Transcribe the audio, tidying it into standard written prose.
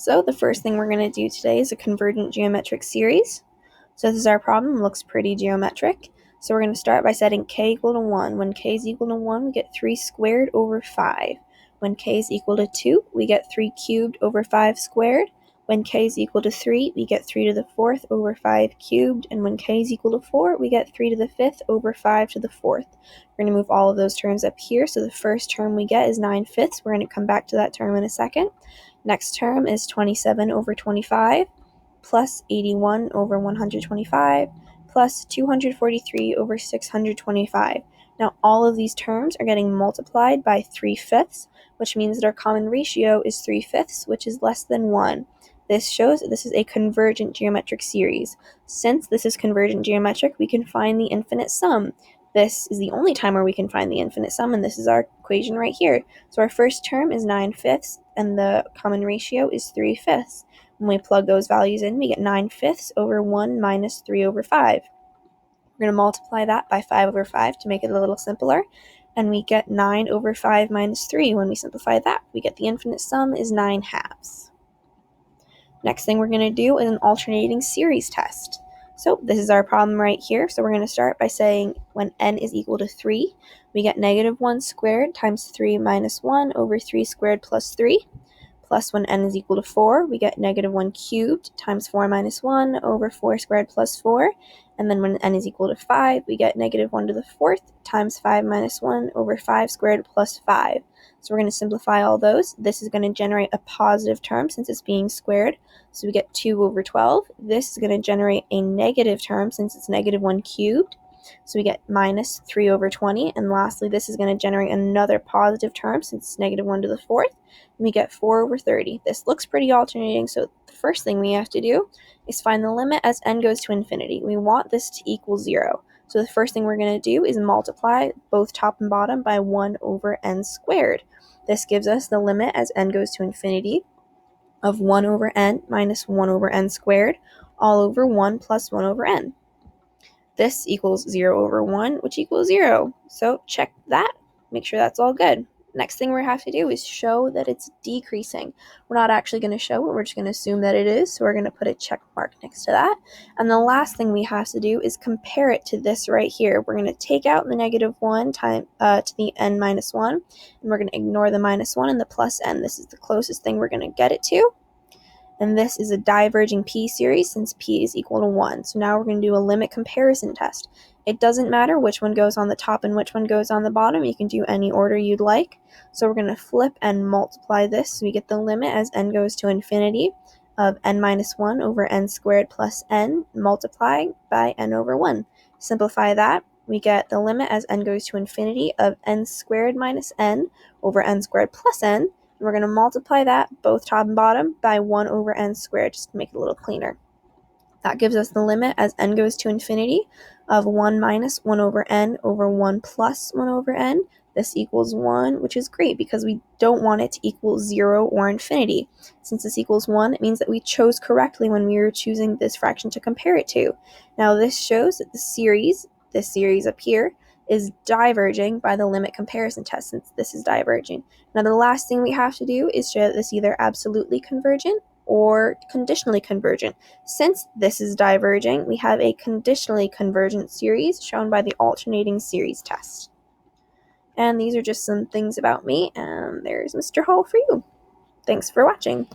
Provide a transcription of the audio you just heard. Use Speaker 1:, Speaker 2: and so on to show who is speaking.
Speaker 1: So the first thing we're going to do today is a convergent geometric series. So this is our problem. It looks pretty geometric. So we're going to start by setting k equal to 1. When k is equal to 1, we get 3 squared over 5. When k is equal to 2, we get 3 cubed over 5 squared. When k is equal to 3, we get 3 to the 4th over 5 cubed. And when k is equal to 4, we get 3 to the 5th over 5 to the 4th. We're going to move all of those terms up here. So the first term we get is 9/5. We're going to come back to that term in a second. Next term is 27 over 25 plus 81 over 125 plus 243 over 625. Now all of these terms are getting multiplied by 3/5, which means that our common ratio is 3/5, which is less than 1. This shows that this is a convergent geometric series. Since this is convergent geometric, we can find the infinite sum. This is the only time where we can find the infinite sum, and this is our equation right here. So our first term is 9/5, and the common ratio is 3/5. When we plug those values in, we get 9/5 over 1 minus 3 over 5. We're going to multiply that by 5 over 5 to make it a little simpler, and we get 9 over 5 minus 3. When we simplify that, we get the infinite sum is 9/2. Next thing we're going to do is an alternating series test. So this is our problem right here. So we're going to start by saying when n is equal to 3, we get -1 squared times 3 minus 1 over 3 squared plus 3. Plus when n is equal to 4, we get -1 cubed times 4 minus 1 over 4 squared plus 4. And then when n is equal to 5, we get -1 to the 4th times 5 minus 1 over 5 squared plus 5. So we're going to simplify all those. This is going to generate a positive term since it's being squared. So we get 2 over 12. This is going to generate a negative term since it's -1 cubed. So we get minus 3 over 20. And lastly, this is going to generate another positive term since it's -1 to the 4th. And we get 4 over 30. This looks pretty alternating, so the first thing we have to do is find the limit as n goes to infinity. We want this to equal 0. So the first thing we're going to do is multiply both top and bottom by 1 over n squared. This gives us the limit as n goes to infinity of 1 over n minus 1 over n squared, all over 1 plus 1 over n. This equals 0 over 1, which equals 0. So check that. Make sure that's all good. Next thing we have to do is show that it's decreasing. We're not actually going to show it. We're just going to assume that it is. So we're going to put a check mark next to that. And the last thing we have to do is compare it to this right here. We're going to take out the -1 to the n minus 1. And we're going to ignore the -1 and the plus n. This is the closest thing we're going to get it to. And this is a diverging p series since p is equal to 1. So now we're going to do a limit comparison test. It doesn't matter which one goes on the top and which one goes on the bottom. You can do any order you'd like. So we're going to flip and multiply this. So we get the limit as n goes to infinity of n minus 1 over n squared plus n multiplied by n over 1. Simplify that. We get the limit as n goes to infinity of n squared minus n over n squared plus n. We're going to multiply that, both top and bottom, by 1 over n squared, just to make it a little cleaner. That gives us the limit as n goes to infinity of 1 minus 1 over n over 1 plus 1 over n. This equals 1, which is great because we don't want it to equal 0 or infinity. Since this equals 1, it means that we chose correctly when we were choosing this fraction to compare it to. Now this shows that this series up here, is diverging by the limit comparison test since this is diverging. Now the last thing we have to do is show that this is either absolutely convergent or conditionally convergent. Since this is diverging, we have a conditionally convergent series shown by the alternating series test. And these are just some things about me, and there's Mr. Hall for you. Thanks for watching.